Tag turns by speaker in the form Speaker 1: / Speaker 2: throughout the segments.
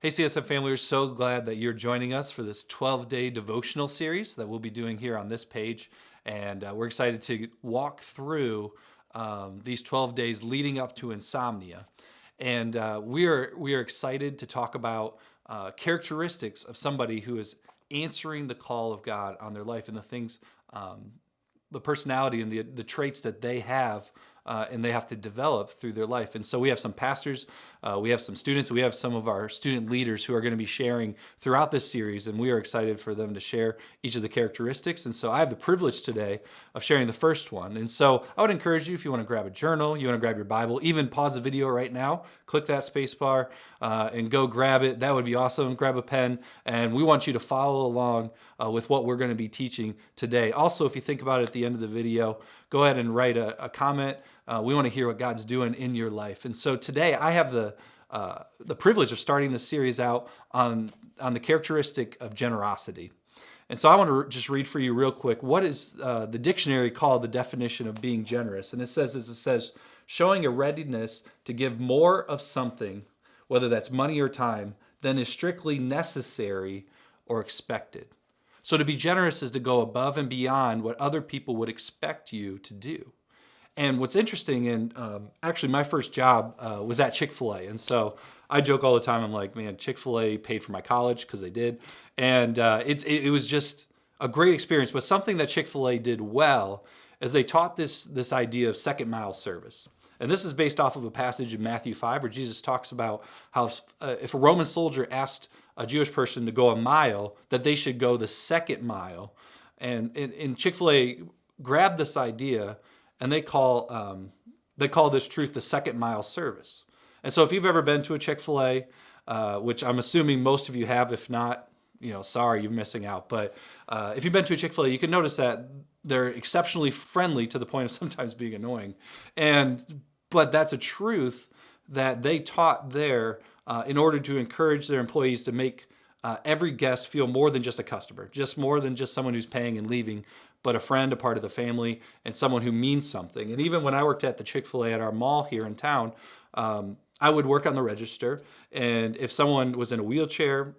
Speaker 1: Hey, CSF family, we're so glad that you're joining us for this 12-day devotional series that we'll be doing here on this page. And we're excited to walk through these 12 days leading up to Insomnia. And we are excited to talk about characteristics of somebody who is answering the call of God on their life and the things, the personality and the traits that they have and they have to develop through their life. And so we have some pastors, we have some students, we have some of our student leaders who are going to be sharing throughout this series, and we are excited for them to share each of the characteristics. And so I have the privilege today of sharing the first one. And so I would encourage you, if you want to grab a journal, you want to grab your Bible, even pause the video right now, click that space bar and go grab it. That would be awesome. Grab a pen, and we want you to follow along with what we're going to be teaching today. Also, if you think about it at the end of the video, go ahead and write a comment. We want to hear what God's doing in your life. And so today I have the privilege of starting this series out on the characteristic of generosity. And so I want to just read for you real quick what is the dictionary called the definition of being generous. And it says, showing a readiness to give more of something, whether that's money or time, than is strictly necessary or expected. So to be generous is to go above and beyond what other people would expect you to do. And what's interesting, and actually my first job was at Chick-fil-A. And so I joke all the time, I'm like, man, Chick-fil-A paid for my college, because they did. And it was just a great experience. But something that Chick-fil-A did well is they taught this idea of second mile service. And this is based off of a passage in Matthew 5 where Jesus talks about how if a Roman soldier asked a Jewish person to go a mile, that they should go the second mile. And Chick-fil-A grabbed this idea, and they call this truth the second mile service. And so if you've ever been to a Chick-fil-A, which I'm assuming most of you have, if not, sorry, you're missing out. But if you've been to a Chick-fil-A, you can notice that they're exceptionally friendly to the point of sometimes being annoying. But that's a truth that they taught there in order to encourage their employees to make every guest feel more than just a customer, just more than just someone who's paying and leaving, but a friend, a part of the family, and someone who means something. And even when I worked at the Chick-fil-A at our mall here in town, I would work on the register. And if someone was in a wheelchair,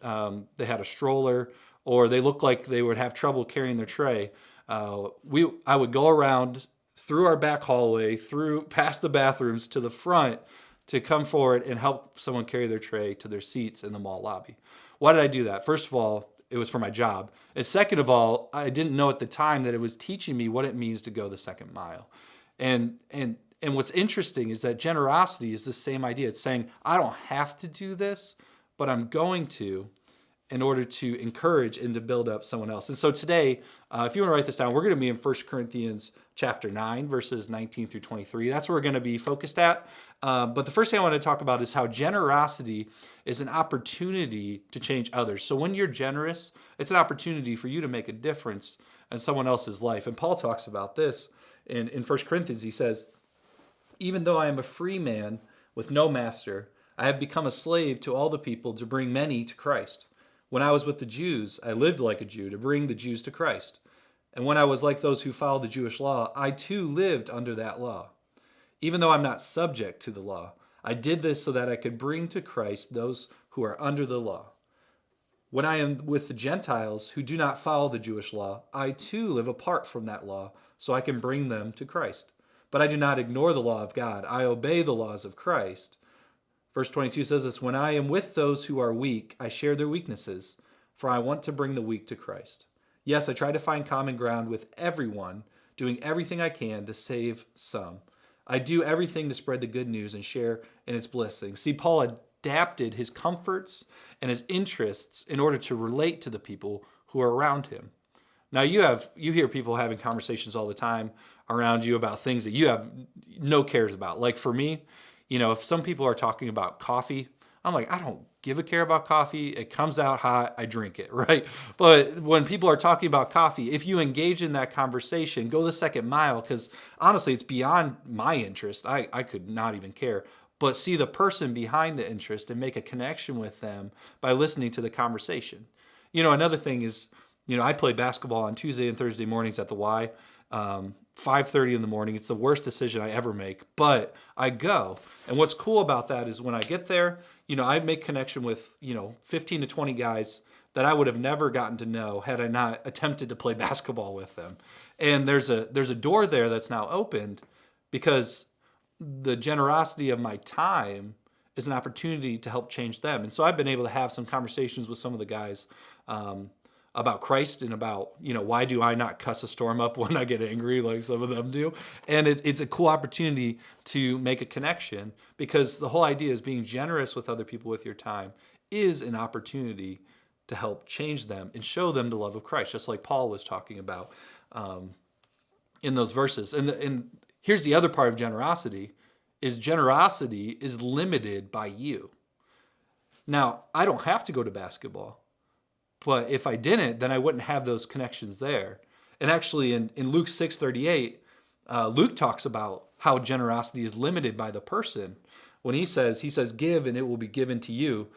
Speaker 1: they had a stroller, or they looked like they would have trouble carrying their tray, I would go around through our back hallway, past the bathrooms to the front to come forward and help someone carry their tray to their seats in the mall lobby. Why did I do that? First of all, it was for my job. And second of all, I didn't know at the time that it was teaching me what it means to go the second mile. And what's interesting is that generosity is the same idea. It's saying, I don't have to do this, but I'm going to, in order to encourage and to build up someone else. And so today, if you want to write this down, we're going to be in 1 Corinthians chapter 9, verses 19 through 23. That's where we're going to be focused at. But the first thing I want to talk about is how generosity is an opportunity to change others. So when you're generous, it's an opportunity for you to make a difference in someone else's life. And Paul talks about this in 1 Corinthians. He says, even though I am a free man with no master, I have become a slave to all the people to bring many to Christ. When I was with the Jews, I lived like a Jew to bring the Jews to Christ. And when I was like those who followed the Jewish law, I too lived under that law. Even though I'm not subject to the law, I did this so that I could bring to Christ those who are under the law. When I am with the Gentiles who do not follow the Jewish law, I too live apart from that law so I can bring them to Christ. But I do not ignore the law of God. I obey the laws of Christ. Verse 22 says this, when I am with those who are weak, I share their weaknesses, for I want to bring the weak to Christ. Yes, I try to find common ground with everyone, doing everything I can to save some. I do everything to spread the good news and share in its blessings. See, Paul adapted his comforts and his interests in order to relate to the people who are around him. Now, you hear people having conversations all the time around you about things that you have no cares about. Like for me, if some people are talking about coffee, I'm like, I don't give a care about coffee. It comes out hot, I drink it, right? But when people are talking about coffee, if you engage in that conversation, go the second mile, because honestly, it's beyond my interest. I could not even care. But see the person behind the interest and make a connection with them by listening to the conversation. Another thing is, I play basketball on Tuesday and Thursday mornings at the Y. 5:30 in the morning. It's the worst decision I ever make, but I go. And what's cool about that is when I get there, I make connection with, 15 to 20 guys that I would have never gotten to know had I not attempted to play basketball with them. And there's a door there that's now opened because the generosity of my time is an opportunity to help change them. And so I've been able to have some conversations with some of the guys about Christ and about, why do I not cuss a storm up when I get angry like some of them do? And it's a cool opportunity to make a connection, because the whole idea is being generous with other people with your time is an opportunity to help change them and show them the love of Christ, just like Paul was talking about in those verses. And here's the other part of generosity is limited by you. Now, I don't have to go to basketball, but if I didn't, then I wouldn't have those connections there. And actually in Luke 6:38, Luke talks about how generosity is limited by the person. When he says, give and it will be given to you.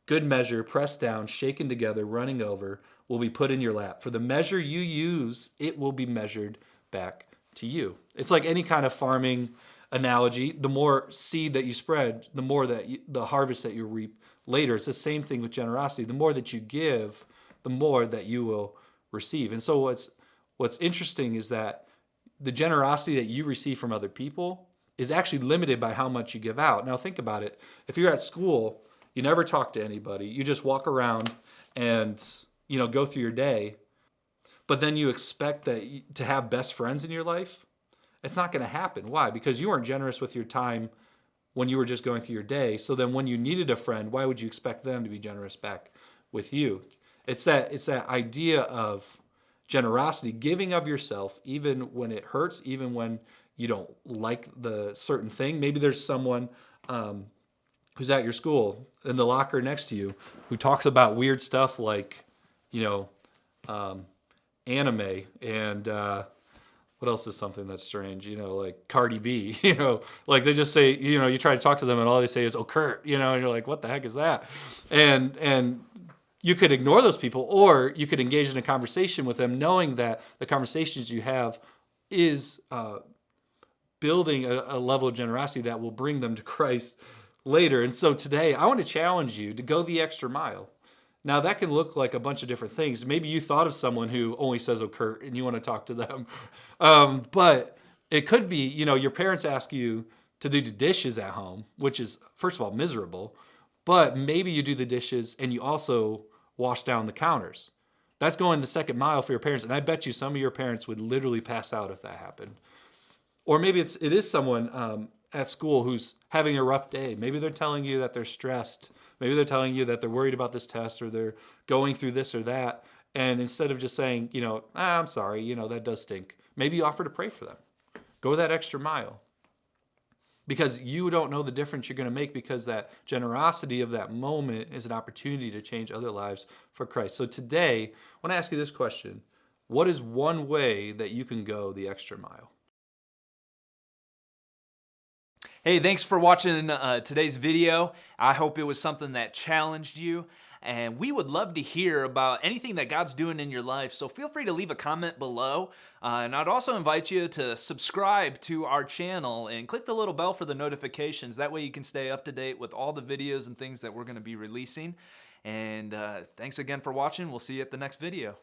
Speaker 1: Good measure, pressed down, shaken together, running over, will be put in your lap. For the measure you use, it will be measured back to you. It's like any kind of farming analogy. The more seed that you spread, the more the harvest that you reap later. It's the same thing with generosity. The more that you give, the more that you will receive. And so what's interesting is that the generosity that you receive from other people is actually limited by how much you give out. Now think about it. If you're at school, you never talk to anybody. You just walk around and, go through your day. But then you expect to have best friends in your life. It's not going to happen. Why? Because you weren't generous with your time when you were just going through your day. So then when you needed a friend, why would you expect them to be generous back with you? It's that idea of generosity, giving of yourself, even when it hurts, even when you don't like the certain thing. Maybe there's someone who's at your school in the locker next to you who talks about weird stuff like, anime and what else is something that's strange? Like Cardi B, like they just say, you try to talk to them and all they say is, oh, Kurt, and you're like, what the heck is that? And you could ignore those people, or you could engage in a conversation with them knowing that the conversations you have is building a level of generosity that will bring them to Christ later. And so today I want to challenge you to go the extra mile. Now that can look like a bunch of different things. Maybe you thought of someone who only says, oh, Kurt, and you want to talk to them. But it could be, your parents ask you to do the dishes at home, which is, first of all, miserable. But maybe you do the dishes and you also wash down the counters. That's going the second mile for your parents. And I bet you some of your parents would literally pass out if that happened. Or maybe it is someone at school who's having a rough day. Maybe they're telling you that they're stressed. Maybe they're telling you that they're worried about this test or they're going through this or that. And instead of just saying, I'm sorry, that does stink. Maybe you offer to pray for them. Go that extra mile. Because you don't know the difference you're going to make, because that generosity of that moment is an opportunity to change other lives for Christ. So today, I want to ask you this question. What is one way that you can go the extra mile?
Speaker 2: Hey, thanks for watching today's video. I hope it was something that challenged you. And we would love to hear about anything that God's doing in your life. So feel free to leave a comment below. And I'd also invite you to subscribe to our channel and click the little bell for the notifications. That way you can stay up to date with all the videos and things that we're going to be releasing. And thanks again for watching. We'll see you at the next video.